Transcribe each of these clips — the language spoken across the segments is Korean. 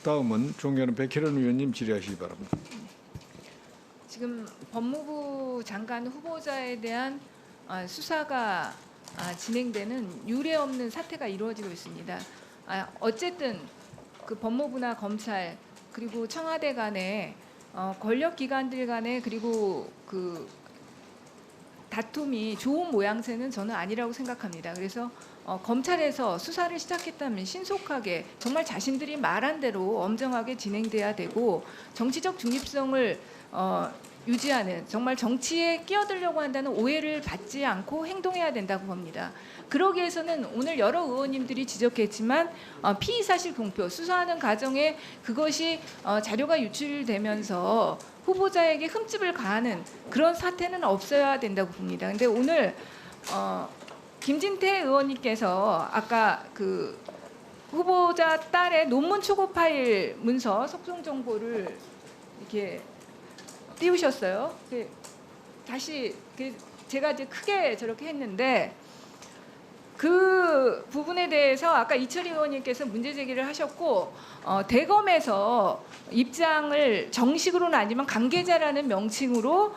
다음은 존경하는 백혜련 의원님 질의하시기 바랍니다. 지금 법무부 장관 후보자에 대한 수사가 진행되는 유례없는 사태가 이루어지고 있습니다. 어쨌든 그 법무부나 검찰 그리고 청와대 간에 권력기관들 간에 그리고 그 다툼이 좋은 모양새는 저는 아니라고 생각합니다. 그래서 검찰에서 수사를 시작했다면 신속하게 정말 자신들이 말한 대로 엄정하게 진행돼야 되고 정치적 중립성을 유지하는 정말 정치에 끼어들려고 한다는 오해를 받지 않고 행동해야 된다고 봅니다. 그러기 위해서는 오늘 여러 의원님들이 지적했지만 피의사실 공표 수사하는 과정에 그것이 자료가 유출되면서 후보자에게 흠집을 가하는 그런 사태는 없어야 된다고 봅니다. 근데 오늘 김진태 의원님께서 아까 그 후보자 딸의 논문 초고 파일 문서 속성 정보를 이렇게 띄우셨어요. 다시 제가 이제 크게 저렇게 했는데 그 부분에 대해서 아까 이철희 의원님께서 문제 제기를 하셨고 대검에서 입장을 정식으로는 아니지만 관계자라는 명칭으로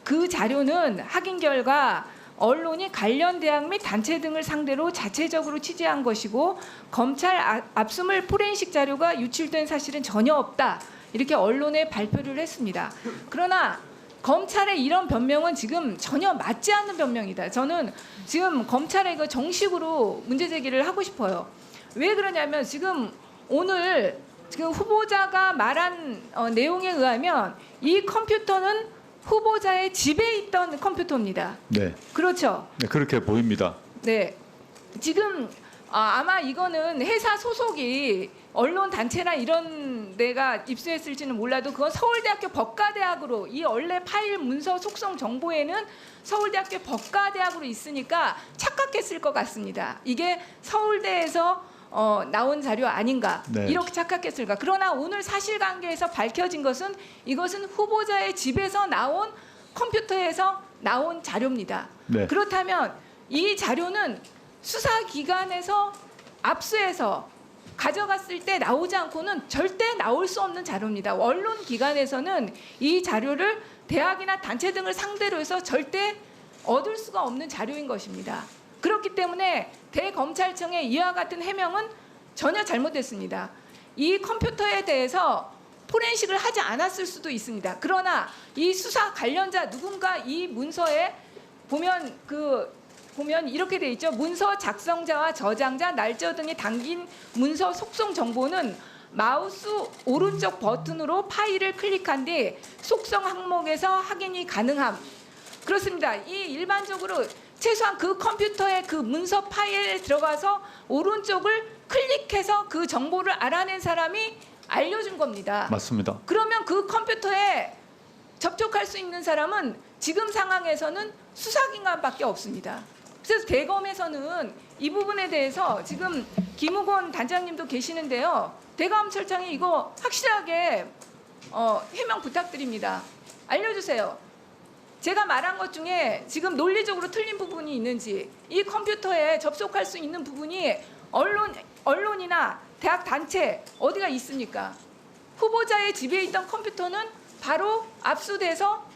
그 자료는 확인 결과 언론이 관련 대학 및 단체 등을 상대로 자체적으로 취재한 것이고 검찰 압수물 포렌식 자료가 유출된 사실은 전혀 없다. 이렇게 언론에 발표를 했습니다. 그러나 검찰의 이런 변명은 지금 전혀 맞지 않는 변명이다. 저는 지금 검찰에 이거 정식으로 문제 제기를 하고 싶어요. 왜 그러냐면 지금 오늘 지금 후보자가 말한 내용에 의하면 이 컴퓨터는 후보자의 집에 있던 컴퓨터입니다. 네. 그렇죠. 네, 그렇게 보입니다. 네. 지금 아마 이거는 회사 소속이 언론 단체나 이런 데가 입수했을지는 몰라도 그건 서울대학교 법과대학으로 이 원래 파일 문서 속성 정보에는 서울대학교 법과대학으로 있으니까 착각했을 것 같습니다. 이게 서울대에서 나온 자료 아닌가 네. 이렇게 착각했을까. 그러나 오늘 사실관계에서 밝혀진 것은 이것은 후보자의 집에서 나온 컴퓨터에서 나온 자료입니다. 네. 그렇다면 이 자료는 수사기관에서 압수해서 가져갔을 때 나오지 않고는 절대 나올 수 없는 자료입니다. 언론기관에서는 이 자료를 대학이나 단체 등을 상대로 해서 절대 얻을 수가 없는 자료인 것입니다. 그렇기 때문에 대검찰청의 이와 같은 해명은 전혀 잘못됐습니다. 이 컴퓨터에 대해서 포렌식을 하지 않았을 수도 있습니다. 그러나 이 수사 관련자 누군가 이 문서에 보면 이렇게 돼 있죠. 문서 작성자와 저장자, 날짜 등이 담긴 문서 속성 정보는 마우스 오른쪽 버튼으로 파일을 클릭한 뒤 속성 항목에서 확인이 가능함. 그렇습니다. 이 일반적으로 최소한 그 컴퓨터의 그 문서 파일에 들어가서 오른쪽을 클릭해서 그 정보를 알아낸 사람이 알려준 겁니다. 맞습니다. 그러면 그 컴퓨터에 접촉할 수 있는 사람은 지금 상황에서는 수사기관밖에 없습니다. 그래서 대검에서는 이 부분에 대해서 지금 김우건 단장님도 계시는데요. 대검찰청이 이거 확실하게 해명 부탁드립니다. 알려주세요. 제가 말한 것 중에 지금 논리적으로 틀린 부분이 있는지 이 컴퓨터에 접속할 수 있는 부분이 언론이나 대학 단체 어디가 있습니까? 후보자의 집에 있던 컴퓨터는 바로 압수돼서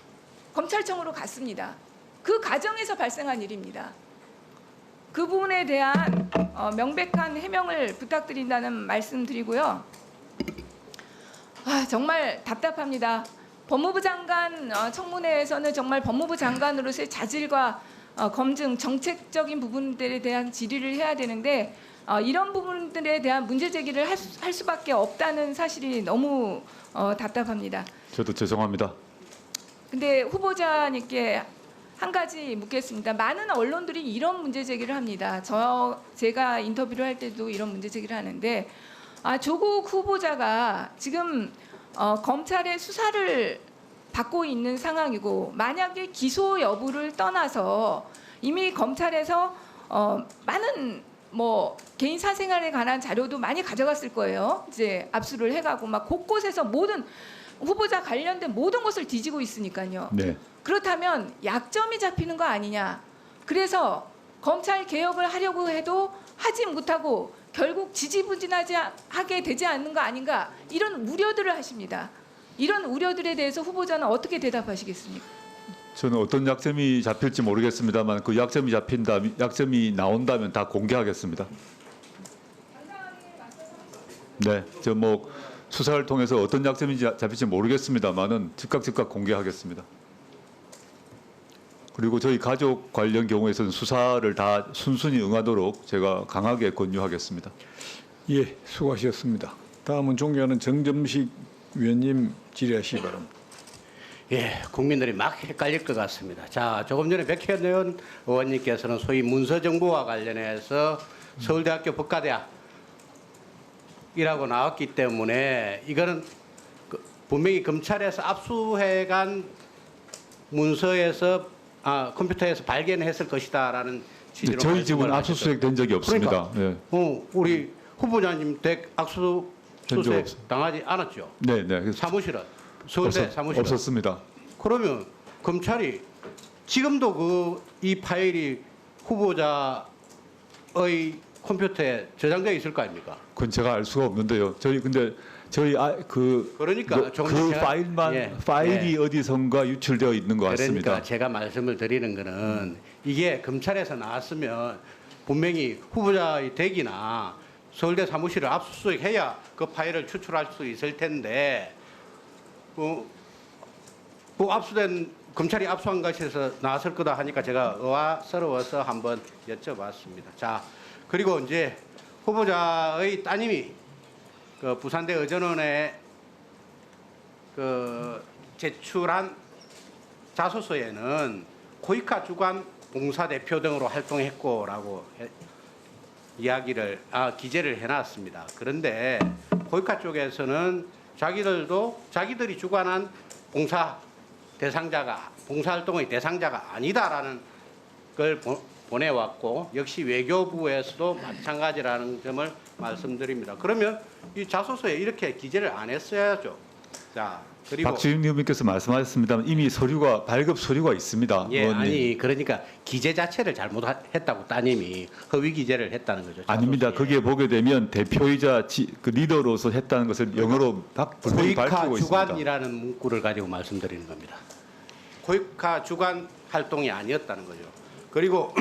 검찰청으로 갔습니다. 그 과정에서 발생한 일입니다. 그 부분에 대한 명백한 해명을 부탁드린다는 말씀드리고요. 정말 답답합니다. 법무부 장관 청문회에서는 정말 법무부 장관으로서의 자질과 검증, 정책적인 부분들에 대한 질의를 해야 되는데 이런 부분들에 대한 문제 제기를 할 수밖에 없다는 사실이 너무 답답합니다. 저도 죄송합니다. 근데 후보자님께 한 가지 묻겠습니다. 많은 언론들이 이런 문제 제기를 합니다. 제가 인터뷰를 할 때도 이런 문제 제기를 하는데 조국 후보자가 지금 검찰의 수사를 받고 있는 상황이고 만약에 기소 여부를 떠나서 이미 검찰에서 많은 개인 사생활에 관한 자료도 많이 가져갔을 거예요. 이제 압수를 해가고 막 곳곳에서 모든 후보자 관련된 모든 것을 뒤지고 있으니까요. 네. 그렇다면 약점이 잡히는 거 아니냐. 그래서 검찰 개혁을 하려고 해도 하지 못하고 결국 지지부진하게 되지 않는 거 아닌가 이런 우려들을 하십니다. 이런 우려들에 대해서 후보자는 어떻게 대답하시겠습니까? 저는 어떤 약점이 잡힐지 모르겠습니다만 그 약점이 나온다면 다 공개하겠습니다. 네, 저 뭐 수사를 통해서 어떤 약점이 잡힐지 모르겠습니다만은 즉각 공개하겠습니다. 그리고 저희 가족 관련 경우에서는 수사를 다 순순히 응하도록 제가 강하게 권유하겠습니다. 예, 수고하셨습니다. 다음은 존경하는 정점식 위원님 질의하시기 바랍니다. 예, 국민들이 막 헷갈릴 것 같습니다. 자, 조금 전에 백혜연 의원님께서는 소위 문서 정보와 관련해서 서울대학교 법과대학이라고 나왔기 때문에 이거는 분명히 검찰에서 압수해간 문서에서 컴퓨터에서 발견했을 것이다라는 취지로 저희 집은 말씀을 압수수색 된 적이 없습니다. 그러니까, 네. 우리 후보자님 댁 압수수색 당하지 않았죠? 네, 네. 사무실은 서울대 사무실 없었습니다. 그러면 검찰이 지금도 이 파일이 후보자의 컴퓨터에 저장되어 있을 거 아닙니까? 그건 제가 알 수가 없는데요. 그러니까 조금 그 제가- 파일이 어디선가 유출되어 있는 것 같습니다. 그러니까 제가 말씀을 드리는 거는 이게 검찰에서 나왔으면 분명히 후보자의 댁이나 서울대 사무실을 압수수색해야 그 파일을 추출할 수 있을 텐데 압수된 검찰이 압수한 것에서 나왔을 거다 하니까 제가 의아스러워서 한번 여쭤봤습니다. 자, 그리고 이제 후보자의 따님이 그 부산대 의전원에 그 제출한 자소서에는 코이카 주관 봉사 대표 등으로 활동했고라고 기재를 해놨습니다. 그런데 코이카 쪽에서는 자기들이 주관한 봉사활동의 대상자가 아니다라는 걸 보내왔고 역시 외교부에서도 마찬가지라는 점을 말씀드립니다. 그러면 이 자소서에 이렇게 기재를 안 했어야죠. 자, 그리고 박주임 의원님께서 말씀하셨습니다만 이미 발급 서류가 있습니다. 예, 의원님. 아니 그러니까 기재 자체를 잘못했다고 따님이 허위 기재를 했다는 거죠. 아닙니다. 자소서에. 거기에 보게 되면 대표이자 그 리더로서 했다는 것을 영어로 분명히 코이카 밝히고 있습니다. 주관이라는 문구를 가지고 말씀드리는 겁니다. 코이카 주관 활동이 아니었다는 거죠. 그리고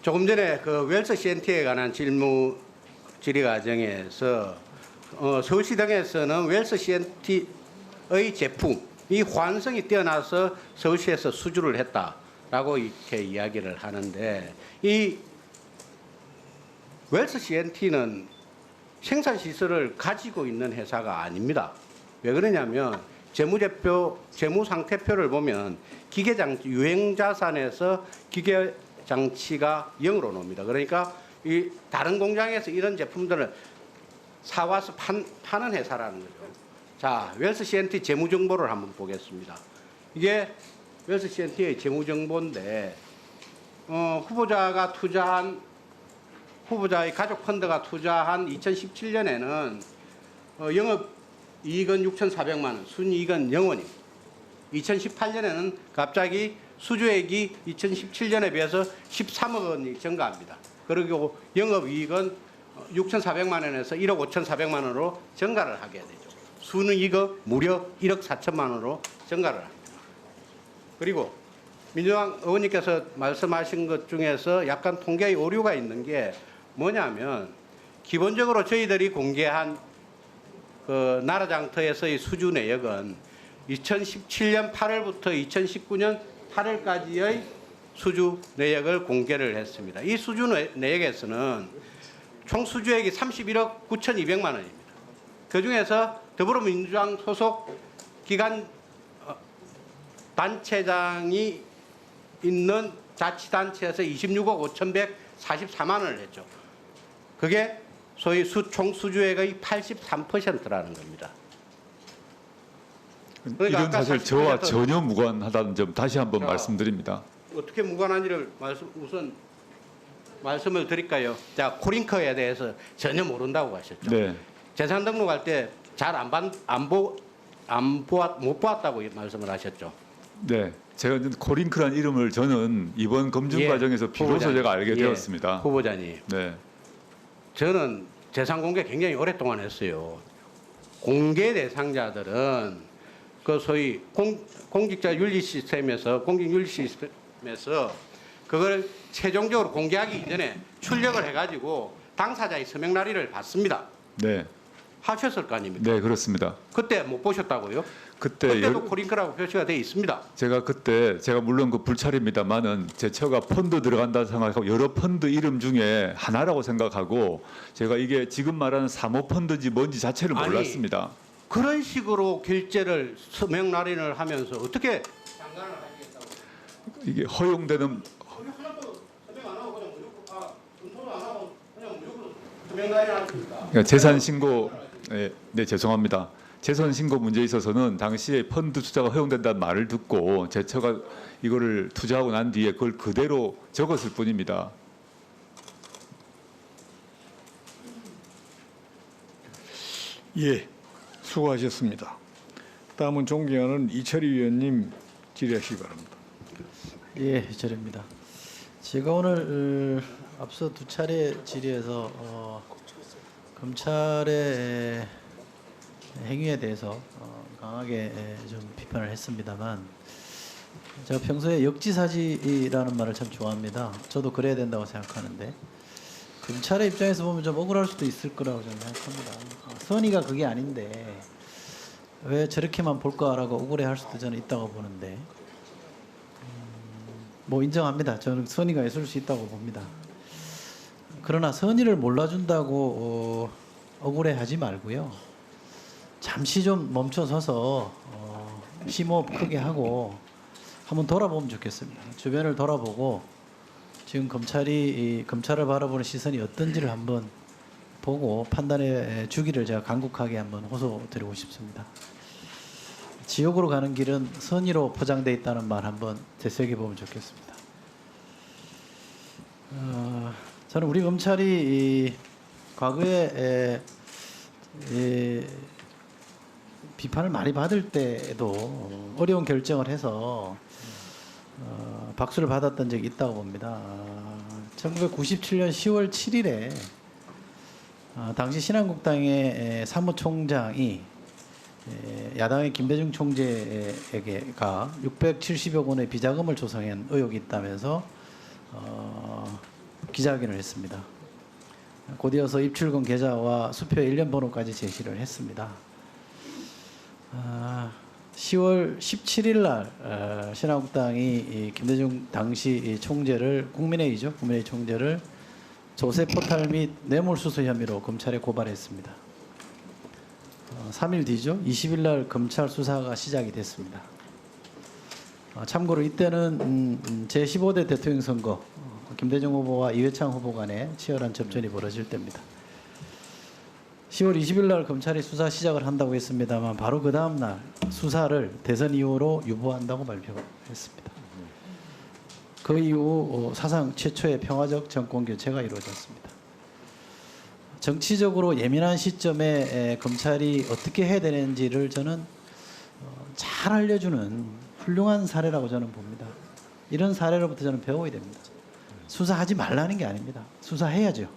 조금 전에 그 웰스 CNT에 관한 질의 과정에서 서울시당에서는 웰스 CNT의 제품이 호환성이 뛰어나서 서울시에서 수주를 했다라고 이렇게 이야기를 하는데 이 웰스 CNT는 생산 시설을 가지고 있는 회사가 아닙니다. 왜 그러냐면 재무상태표를 보면 기계장치 유행자산에서 기계장치가 0으로 나옵니다. 그러니까 이 다른 공장에서 이런 제품들을 사와서 파는 회사라는 거죠. 자, 웰스 CNT 재무정보를 한번 보겠습니다. 이게 웰스 CNT의 재무정보인데 후보자의 가족 펀드가 투자한 2017년에는 영업이익은 6,400만 원, 순이익은 0원입니다. 2018년에는 갑자기 수주액이 2017년에 비해서 13억 원이 증가합니다. 그리고 영업이익은 6,400만 원에서 1억 5,400만 원으로 증가를 하게 되죠. 순이익은 무려 1억 4천만 원으로 증가를 합니다. 그리고 민주당 의원님께서 말씀하신 것 중에서 약간 통계의 오류가 있는 게 뭐냐면 기본적으로 저희들이 공개한 그 나라장터에서의 수주 내역은 2017년 8월부터 2019년 8월까지의 수주 내역을 공개를 했습니다. 이 수주 내역에서는 총 수주액이 31억 9,200만 원입니다. 그중에서 더불어민주당 소속 기관 단체장이 있는 자치단체에서 26억 5,144만 원을 했죠. 그게 소위 총 수주액의 83%라는 겁니다. 그러니까 이런 아까 사실 저와 40% 전혀 무관하다는 점 다시 한번 자, 말씀드립니다. 어떻게 무관한지를 우선 말씀을 드릴까요? 자, 코링크에 대해서 전혀 모른다고 하셨죠. 네. 재산 등록할 때 잘 못 보았다고 말씀을 하셨죠. 네. 제가 코링크란 이름을 저는 이번 검증 예, 과정에서 비로소 후보자님. 제가 알게 예, 되었습니다. 후보자님. 네. 저는 재산 공개 굉장히 오랫동안 했어요. 공개 대상자들은 그 소위 공직자 윤리 시스템에서 그걸 최종적으로 공개하기 이전에 출력을 해가지고 당사자의 서명 날인을 받습니다. 네, 하셨을 거 아닙니까? 네 그렇습니다. 그때 못 보셨다고요? 그때 그때도 코링크라고 표시가 돼 있습니다. 제가 물론 그 불찰입니다만은 제 처가 펀드 들어간다 생각하고 여러 펀드 이름 중에 하나라고 생각하고 제가 이게 지금 말하는 사모펀드인지 뭔지 자체를 아니, 몰랐습니다. 그런 식으로 결제를 서명 날인을 하면서 어떻게 장관을 하시겠다고? 이게 허용되는 하나도 서명 안 하고 그냥 무조건 검토도 안 하고 그냥 무조건 서명 날인 하십니까? 그러니까 재산 신고 네 죄송합니다. 재산 신고 문제에 있어서는 당시에 펀드 투자가 허용된다는 말을 듣고 제 처가 이거를 투자하고 난 뒤에 그걸 그대로 적었을 뿐입니다. 예, 수고하셨습니다. 다음은 존경하는 이철희 위원님 질의하시기 바랍니다. 예, 저입니다. 제가 오늘 앞서 두 차례 질의에서 검찰의 행위에 대해서 강하게 좀 비판을 했습니다만 제가 평소에 역지사지라는 말을 참 좋아합니다. 저도 그래야 된다고 생각하는데 검찰의 입장에서 보면 좀 억울할 수도 있을 거라고 저는 생각합니다. 선의가 그게 아닌데 왜 저렇게만 볼까라고 억울해할 수도 저는 있다고 보는데 뭐 인정합니다. 저는 선의가 있을 수 있다고 봅니다. 그러나 선의를 몰라준다고 억울해하지 말고요. 잠시 좀 멈춰서서 심호흡 크게 하고 한번 돌아보면 좋겠습니다. 주변을 돌아보고 지금 검찰을 바라보는 시선이 어떤지를 한번 보고 판단해 주기를 제가 간곡하게 한번 호소드리고 싶습니다. 지옥으로 가는 길은 선의로 포장되어 있다는 말 한번 되새겨 보면 좋겠습니다. 저는 우리 검찰이 과거에 비판을 많이 받을 때에도 어려운 결정을 해서 박수를 받았던 적이 있다고 봅니다. 1997년 10월 7일에 당시 신한국당의 사무총장이 야당의 김대중 총재에게가 670억 원의 비자금을 조성한 의혹이 있다면서 기자회견을 했습니다. 곧이어서 입출금 계좌와 수표 1년 번호까지 제시를 했습니다. 10월 17일 날 신한국당이 김대중 당시 총재를 국민회의 총재를 조세 포탈 및 뇌물수수 혐의로 검찰에 고발했습니다. 3일 뒤죠. 20일 날 검찰 수사가 시작이 됐습니다. 참고로 이때는 제15대 대통령 선거 김대중 후보와 이회창 후보 간에 치열한 접전이 벌어질 때입니다. 10월 20일 날 검찰이 수사 시작을 한다고 했습니다만 바로 그 다음 날 수사를 대선 이후로 유보한다고 발표했습니다. 그 이후 사상 최초의 평화적 정권 교체가 이루어졌습니다. 정치적으로 예민한 시점에 검찰이 어떻게 해야 되는지를 저는 잘 알려주는 훌륭한 사례라고 저는 봅니다. 이런 사례로부터 저는 배워야 됩니다. 수사하지 말라는 게 아닙니다. 수사해야죠.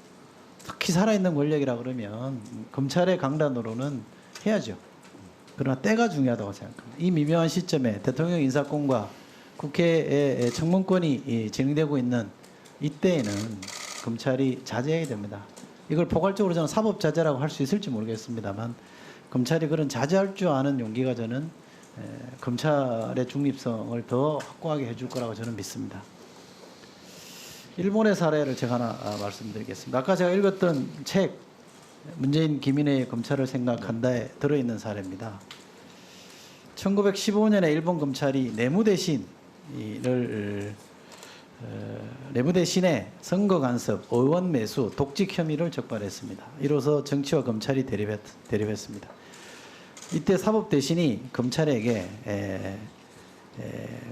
특히 살아있는 권력이라 그러면 검찰의 강단으로는 해야죠. 그러나 때가 중요하다고 생각합니다. 이 미묘한 시점에 대통령 인사권과 국회의 청문권이 진행되고 있는 이때에는 검찰이 자제해야 됩니다. 이걸 포괄적으로 저는 사법자제라고 할 수 있을지 모르겠습니다만 검찰이 그런 자제할 줄 아는 용기가 저는 검찰의 중립성을 더 확고하게 해줄 거라고 저는 믿습니다. 일본의 사례를 제가 하나 말씀드리겠습니다. 아까 제가 읽었던 책 문재인 김인혜의 검찰을 생각한다에 들어있는 사례입니다. 1915년에 일본 검찰이 내무 대신에 선거 간섭, 의원 매수, 독직 혐의를 적발했습니다. 이로써 정치와 검찰이 대립했습니다. 이때 사법 대신이 검찰에게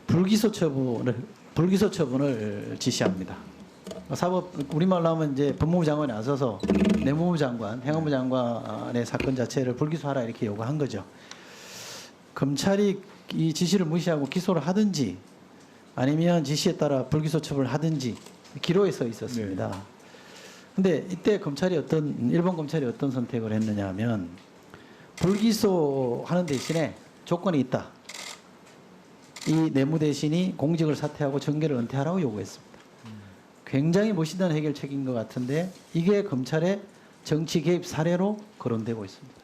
불기소 처분을 지시합니다. 사법 우리말로 하면 이제 법무부 장관이 나서서 내무부 장관, 행안부 장관의 사건 자체를 불기소하라 이렇게 요구한 거죠. 검찰이 이 지시를 무시하고 기소를 하든지 아니면 지시에 따라 불기소 처분을 하든지 기로에 써 있었습니다. 근데 이때 일본 검찰이 어떤 선택을 했느냐 하면 불기소하는 대신에 조건이 있다. 이 내무 대신이 공직을 사퇴하고 정계를 은퇴하라고 요구했습니다. 굉장히 멋있는 해결책인 것 같은데 이게 검찰의 정치 개입 사례로 거론되고 있습니다.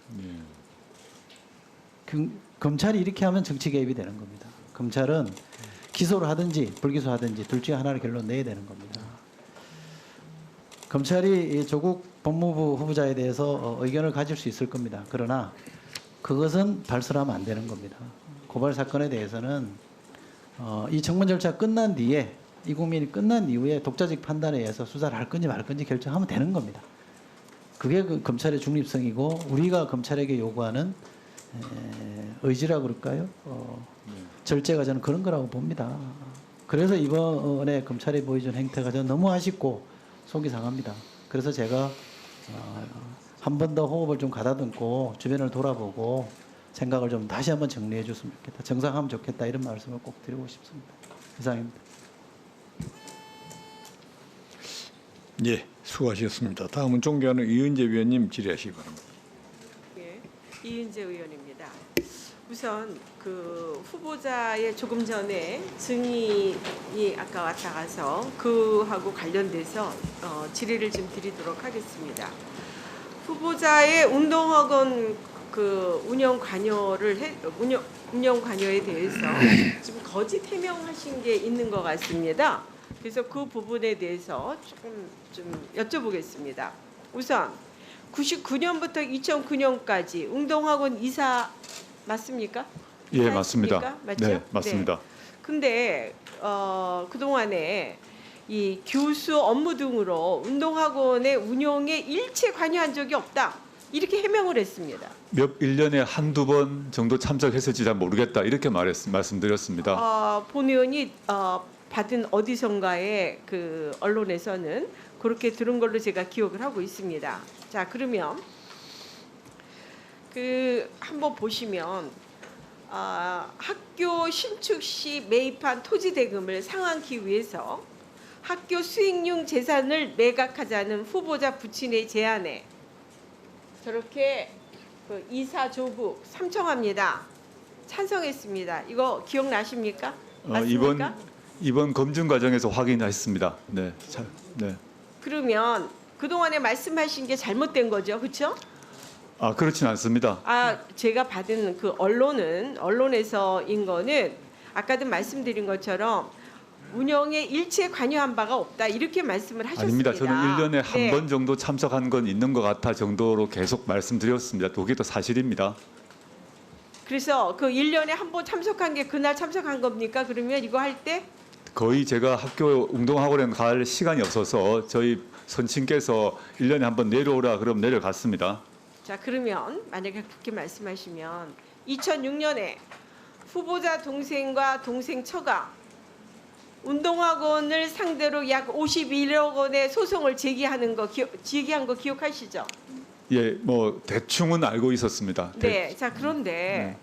검찰이 이렇게 하면 정치 개입이 되는 겁니다. 검찰은 기소를 하든지 불기소하든지 둘 중에 하나를 결론 내야 되는 겁니다. 검찰이 이 조국 법무부 후보자에 대해서 의견을 가질 수 있을 겁니다. 그러나 그것은 발설하면 안 되는 겁니다. 고발 사건에 대해서는 이 청문 절차 끝난 뒤에 이 국민이 끝난 이후에 독자적 판단에 의해서 수사를 할 건지 말 건지 결정하면 되는 겁니다. 그게 그 검찰의 중립성이고 우리가 검찰에게 요구하는 의지라 그럴까요? 절제가 저는 그런 거라고 봅니다. 그래서 이번에 검찰이 보여준 행태가 저는 너무 아쉽고 속이 상합니다. 그래서 제가 한 번 더 호흡을 좀 가다듬고 주변을 돌아보고 생각을 좀 다시 한번 정리해 줬으면 좋겠다. 정상하면 좋겠다. 이런 말씀을 꼭 드리고 싶습니다. 이상입니다. 예, 수고하셨습니다. 다음은 존경하는 이은재 위원님 질의하시기 바랍니다. 예, 이은재 의원입니다. 우선 그 후보자의 조금 전에 증인이 아까 왔다 가서 그하고 관련돼서 질의를 좀 드리도록 하겠습니다. 후보자의 운동학원 그 운영 관여에 대해서 지금 거짓 해명하신 게 있는 것 같습니다. 그래서 그 부분에 대해서 조금 좀 여쭤보겠습니다. 우선 99년부터 2009년까지 운동학원 이사 맞습니까? 예, 맞습니다. 이사였습니까? 맞죠? 네, 맞습니다. 근데 그동안에 이 교수 업무 등으로 운동학원의 운영에 일체 관여한 적이 없다. 이렇게 해명을 했습니다. 1년에 한두 번 정도 참석했을지 잘 모르겠다. 이렇게 말씀드렸습니다. 본 의원이 받은 어디선가의 그 언론에서는 그렇게 들은 걸로 제가 기억을 하고 있습니다. 자, 그러면 그 한번 보시면 학교 신축 시 매입한 토지 대금을 상환하기 위해서 학교 수익용 재산을 매각하자는 후보자 부친의 제안에 저렇게 그 이사 조국 삼청합니다. 찬성했습니다. 이거 기억나십니까? 맞습니까? 이번 검증 과정에서 확인했습니다. 네, 네. 그러면 그동안에 말씀하신 게 잘못된 거죠, 그렇죠? 그렇진 않습니다. 제가 받은 그 언론에서인 거는 아까도 말씀드린 것처럼 운영에 일체 관여한 바가 없다 이렇게 말씀을 하셨습니다. 아닙니다. 저는 1년에 한 네. 번 정도 참석한 건 있는 것 같아 정도로 계속 말씀드렸습니다. 그게 또 사실입니다. 그래서 그 1년에 한 번 참석한 게 그날 참석한 겁니까? 그러면 이거 할 때? 거의 제가 학교 운동학원에 갈 시간이 없어서 저희 선친께서 1년에 한 번 내려오라 그럼 내려갔습니다. 자, 그러면 만약에 그렇게 말씀하시면 2006년에 후보자 동생과 동생 처가 운동학원을 상대로 약 51억 원의 소송을 제기한 거 기억하시죠? 예, 뭐 대충은 알고 있었습니다. 네. 자, 그런데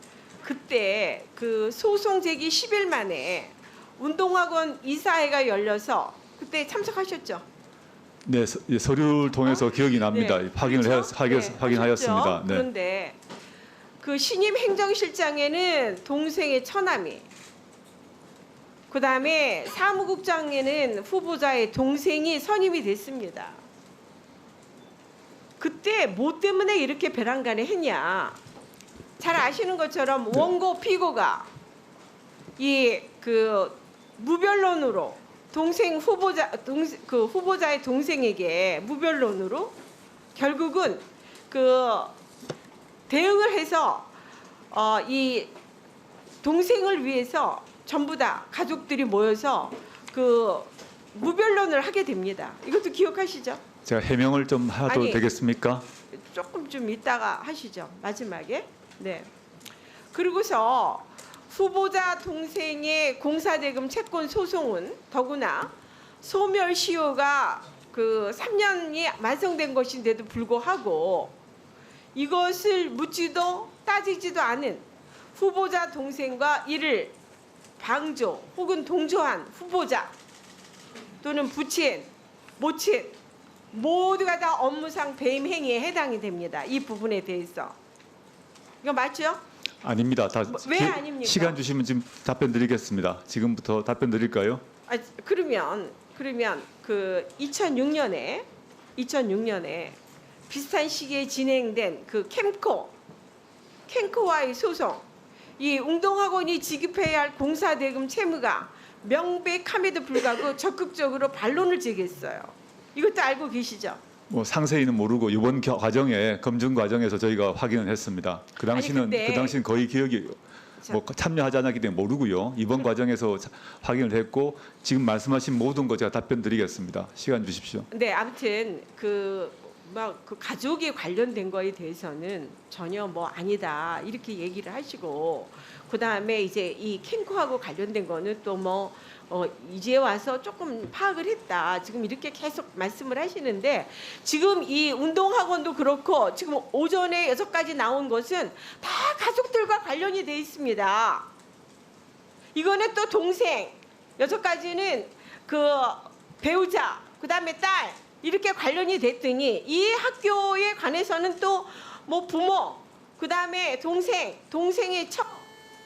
그때 그 소송 제기 10일 만에 운동학원 이사회가 열려서 그때 참석하셨죠? 네, 서류를 통해서 기억이 납니다. 네, 확인하였습니다. 하셨죠? 네. 그런데 그 신임 행정실장에는 동생의 처남이, 그다음에 사무국장에는 후보자의 동생이 선임이 됐습니다. 그때 뭐 때문에 이렇게 배란간에 했냐? 잘 아시는 것처럼 원고 피고가 이 그 무변론으로 후보자의 동생에게 무변론으로 결국은 그 대응을 해서 이 동생을 위해서 전부 다 가족들이 모여서 그 무변론을 하게 됩니다. 이것도 기억하시죠? 제가 해명을 좀 해도 아니, 되겠습니까? 조금 좀 이따가 하시죠. 마지막에. 네. 그리고서 후보자 동생의 공사대금 채권 소송은 더구나 소멸시효가 그 3년이 완성된 것인데도 불구하고 이것을 묻지도 따지지도 않은 후보자 동생과 이를 방조 혹은 동조한 후보자 또는 부친, 모친 모두가 다 업무상 배임 행위에 해당이 됩니다. 이 부분에 대해서. 이거 맞죠? 아닙니다. 왜 아닙니까? 시간 주시면 지금 답변 드리겠습니다. 지금부터 답변 드릴까요? 아, 그러면 그 2006년에 비슷한 시기에 진행된 그 캠코와의 소송, 이 웅동학원이 지급해야 할 공사대금 채무가 명백함에도 불구하고 적극적으로 반론을 제기했어요. 이것도 알고 계시죠? 뭐 상세히는 모르고 이번 과정에 검증 과정에서 저희가 확인을 했습니다. 그 당시는 근데- 그 당시는 거의 기억이 뭐 참여하지 않았기 때문에 모르고요. 이번 과정에서 확인을 했고 지금 말씀하신 모든 거 제가 답변 드리겠습니다. 시간 주십시오. 네, 아무튼 그 가족이 관련된 거에 대해서는 전혀 뭐 아니다 이렇게 얘기를 하시고, 그 다음에 이제 이 캠코하고 관련된 거는 또 뭐 이제 와서 조금 파악을 했다 지금 이렇게 계속 말씀을 하시는데, 지금 이 운동학원도 그렇고 지금 오전에 6가지 나온 것은 다 가족들과 관련이 돼 있습니다. 이거는 또 동생, 6가지는 그 배우자, 그 다음에 딸 이렇게 관련이 됐더니 이 학교에 관해서는 또 뭐 부모, 그 다음에 동생의 척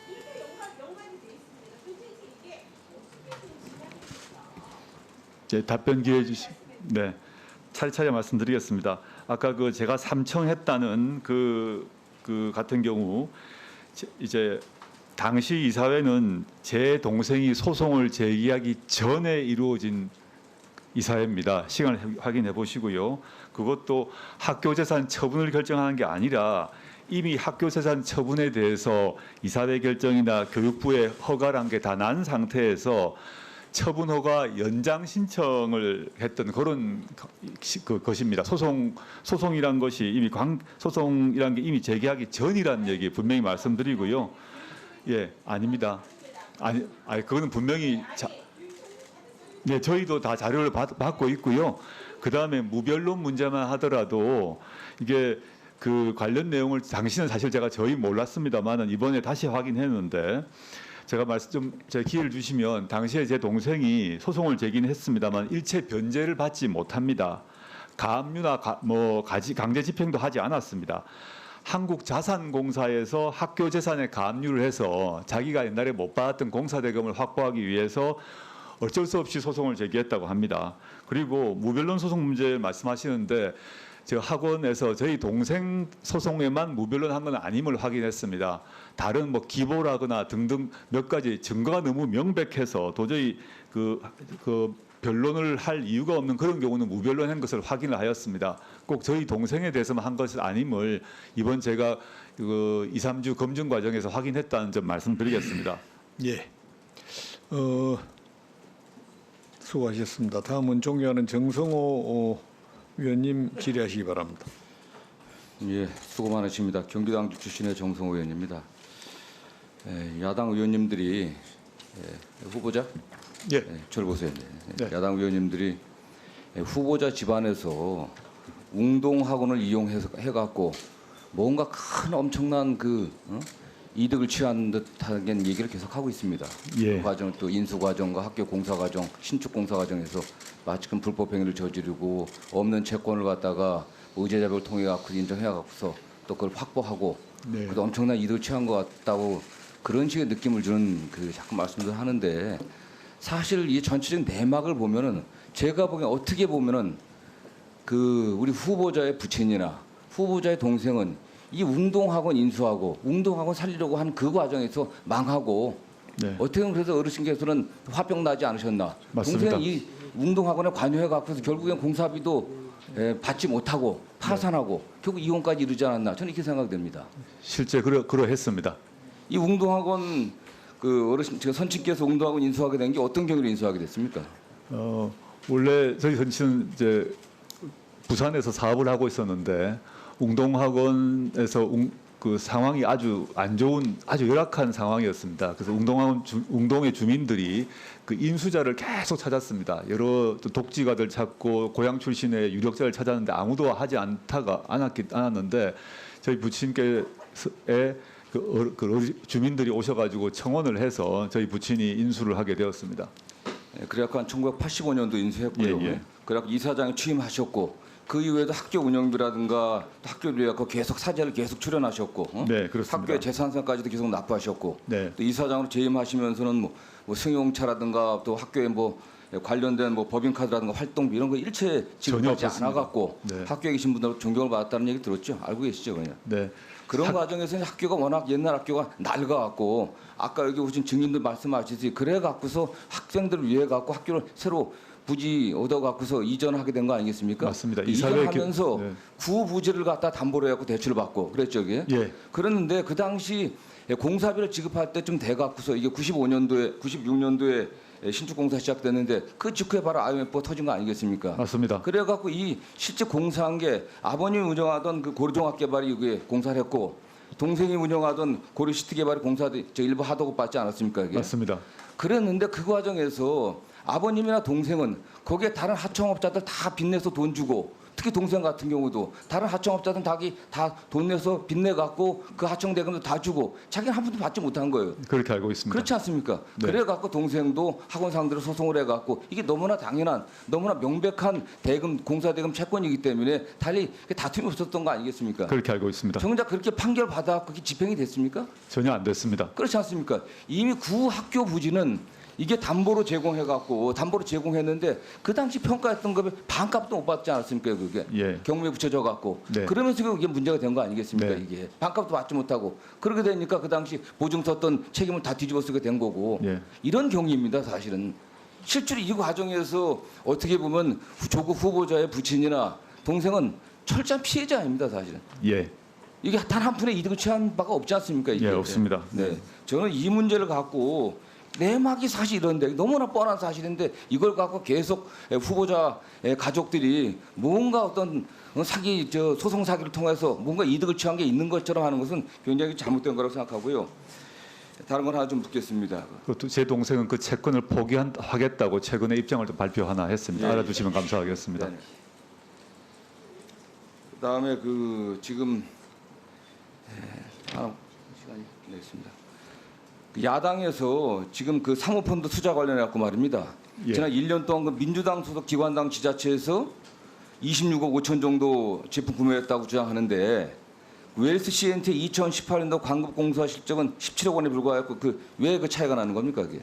이렇게 연관이 돼 있습니다. 도대체 이게 제 답변 기회 주시. 네, 차례차례 말씀드리겠습니다. 아까 그 제가 삼청했다는 그 같은 경우 이제 당시 이사회는 제 동생이 소송을 제기하기 전에 이루어진 이사회입니다. 시간을 확인해 보시고요. 그것도 학교재산 처분을 결정하는 게 아니라 이미 학교재산 처분에 대해서 이사회 결정이나 교육부의 허가란 게 다 난 상태에서 처분 허가 연장 신청을 했던 그런 것입니다. 소송이란 것이 이미 소송이란 게 이미 제기하기 전이라는 얘기 분명히 말씀드리고요. 예, 아닙니다. 아니 그거는 분명히 네, 저희도 다 자료를 받고 있고요. 그 다음에 무변론 문제만 하더라도 이게 그 관련 내용을 당시는 사실 제가 저희 몰랐습니다만은 이번에 다시 확인했는데 제가 제 기회를 주시면 당시에 제 동생이 소송을 제기는 했습니다만 일체 변제를 받지 못합니다. 가압류나 강제 집행도 하지 않았습니다. 한국자산공사에서 학교 재산에 가압류를 해서 자기가 옛날에 못 받았던 공사대금을 확보하기 위해서 어쩔 수 없이 소송을 제기했다고 합니다. 그리고 무변론 소송 문제 말씀하시는데 저 학원에서 저희 동생 소송에만 무변론한 건 아님을 확인했습니다. 다른 뭐 기보라거나 등등 몇 가지 증거가 너무 명백해서 도저히 그 변론을 할 이유가 없는 그런 경우는 무변론한 것을 확인을 하였습니다. 꼭 저희 동생에 대해서만 한 것은 아님을 이번 제가 그 2, 3주 검증 과정에서 확인했다는 점 말씀드리겠습니다. 예. 수고하셨습니다. 다음은 존경하는 정성호 위원님 질의하시기 바랍니다. 예, 수고 많으십니다. 경기도당주 출신의 정성호 의원입니다. 야당 의원님들이 후보자? 예. 저를 보세요. 네. 야당 의원님들이 후보자 집안에서 웅동학원을 이용해갖고 뭔가 큰 엄청난 이득을 취한 듯한 얘기를 계속하고 있습니다. 예. 그 과정 또 인수 과정과 학교 공사 과정, 신축 공사 과정에서 마치금 불법 행위를 저지르고 없는 채권을 갖다가 의제자백을 통해 갖고 인정해 갖고서 또 그걸 확보하고 네. 그래도 엄청난 이득을 취한 것 같다고 그런 식의 느낌을 주는 자꾸 말씀들 하는데, 사실 이 전체적인 내막을 보면은 제가 보기엔 어떻게 보면은 우리 후보자의 부친이나 후보자의 동생은 이 웅동학원 인수하고 웅동학원 살리려고 한 그 과정에서 망하고, 네. 어떻게 보면 그래서 어르신께서는 화병 나지 않으셨나. 맞습니다. 동생은 이 웅동학원에 관여해 갖고서 결국엔 공사비도 받지 못하고 파산하고 결국 이혼까지 이르지 않았나. 저는 이렇게 생각됩니다. 실제 그러했습니다. 이 웅동학원 어르신 제가 선친께서 웅동학원 인수하게 된 게 어떤 경위로 인수하게 됐습니까? 원래 저희 선친은 이제 부산에서 사업을 하고 있었는데 웅동학원에서 그 상황이 아주 안 좋은 아주 열악한 상황이었습니다. 그래서 웅동의 주민들이 그 인수자를 계속 찾았습니다. 여러 독지가들 찾고 고향 출신의 유력자를 찾았는데 아무도 하지 않았는데 저희 부친께의 주민들이 오셔가지고 청원을 해서 저희 부친이 인수를 하게 되었습니다. 그래갖고 한 1985년도 인수했고요. 예, 예. 그래갖고 이사장에 취임하셨고 그 이후에도 학교 운영비라든가 학교를 위해 계속 사제를 계속 출연하셨고 네, 그렇습니다. 학교의 재산세까지도 계속 납부하셨고 네. 또 이사장으로 재임하시면서는 뭐 승용차라든가 또 학교에 뭐 관련된 뭐 법인카드라든가 활동비 이런 거 일체 지급하지 없었습니다. 않아갖고 네. 학교에 계신 분들 존경을 받았다는 얘기 들었죠. 알고 계시죠, 그냥. 네. 그런 과정에서 학교가 워낙 옛날 학교가 낡아갖고 아까 여기 오신 증인들 말씀하시듯이 그래 갖고서 학생들을 위해 갖고 학교를 새로 부지 얻어 갖고서 이전하게 된 거 아니겠습니까? 맞습니다. 이사회 이전하면서 네. 구 부지를 갖다 담보로 해갖고 대출을 받고 그랬죠, 이게. 예. 그랬는데 그 당시 공사비를 지급할 때쯤 돼 갖고서 이게 96년도에 신축 공사 시작됐는데 그 직후에 바로 IMF가 터진 거 아니겠습니까? 맞습니다. 그래갖고 이 실제 공사한 게 아버님이 운영하던 그 고려종합개발이 이게 공사를 했고 동생이 운영하던 고려시티개발이 공사도 일부 하도급 받지 않았습니까? 이게? 맞습니다. 그랬는데 그 과정에서 아버님이나 동생은 거기에 다른 하청업자들 다 빚내서 돈 주고 특히 동생 같은 경우도 다른 하청업자들은 다 돈 내서 빚내 갖고 그 하청 대금도 다 주고 자기는 한 푼도 받지 못한 거예요. 그렇게 알고 있습니다. 그렇지 않습니까? 네. 그래 갖고 동생도 학원상들을 소송을 해 갖고 이게 너무나 당연한 너무나 명백한 대금 공사 대금 채권이기 때문에 달리 다툼이 없었던 거 아니겠습니까? 그렇게 알고 있습니다. 정작 그렇게 판결 받아 갖고 집행이 됐습니까? 전혀 안 됐습니다. 그렇지 않습니까? 이미 구 학교 부지는 이게 담보로 제공해갖고 담보로 제공했는데 그 당시 평가했던 것에 반값도 못 받지 않았습니까? 그게 예. 경매에 붙여져갖고 네. 그러면서 이게 문제가 된 거 아니겠습니까? 네. 이게 반값도 받지 못하고 그렇게 되니까 그 당시 보증 섰던 책임을 다 뒤집어쓰게 된 거고 예. 이런 경위입니다. 사실은 실제로 이 과정에서 어떻게 보면 조국 후보자의 부친이나 동생은 철저한 피해자입니다. 사실은. 예. 이게 단 한 푼의 이득을 취한 바가 없지 않습니까? 이게? 예, 없습니다. 네. 저는 이 문제를 갖고 내막이 사실 이런데 너무나 뻔한 사실인데 이걸 갖고 계속 후보자의 가족들이 뭔가 어떤 사기 소송 사기를 통해서 뭔가 이득을 취한 게 있는 것처럼 하는 것은 굉장히 잘못된 거라고 생각하고요. 다른 건 하나 좀 묻겠습니다. 그것도 제 동생은 그 채권을 포기하겠다고 최근에 입장을 좀 발표 하나 했습니다. 예. 알아두시면 감사하겠습니다. 네. 그다음에 그 지금 시간이 냈습니다. 야당에서 지금 그 사모펀드 투자 관련해 갖고 말입니다. 예. 지난 1년 동안 그 민주당 소속 기관당 지자체에서 26억 5천 정도 제품 구매했다고 주장하는데 웰스 CNT 2018년도 광급 공사 실적은 17억 원에 불과했고 왜 그 차이가 나는 겁니까 그게?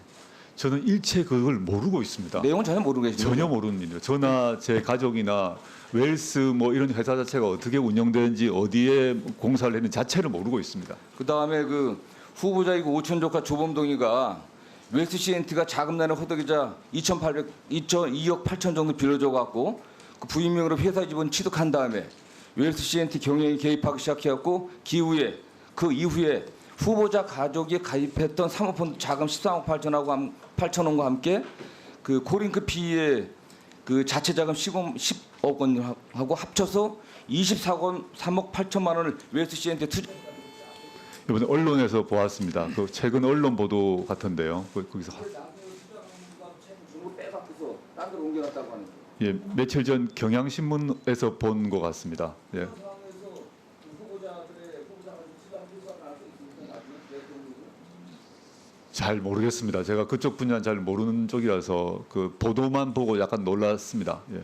저는 일체 그걸 모르고 있습니다. 내용은 전혀 모르고 계시죠? 전혀 모르는 일이에요. 저나 제 가족이나 웰스 뭐 이런 회사 자체가 어떻게 운영되는지 어디에 공사를 했는지 자체를 모르고 있습니다. 그다음에 그 후보자이고 오촌 조카 조범동이가 웰스 CNT가 자금 난을 허덕이자 2억 8천 정도 빌려줘 갖고 그 부임명으로 회사 지분 취득한 다음에 웰스 CNT 경영에 개입하기 시작해갖고 그 이후에 후보자 가족이 가입했던 사모펀드 자금 13억 8천원과 함께 그 코링크 PE의 그 자체 자금 10억 원하고 합쳐서 23억 8천만 원을 웰스 CNT에 투자. 이번에 언론에서 보았습니다. 그 최근 언론 보도 같은데요. 거기서 예, 며칠 전 경향신문에서 본 것 같습니다. 예. 잘 모르겠습니다. 제가 그쪽 분야는 잘 모르는 쪽이라서 그 보도만 보고 약간 놀랐습니다. 예.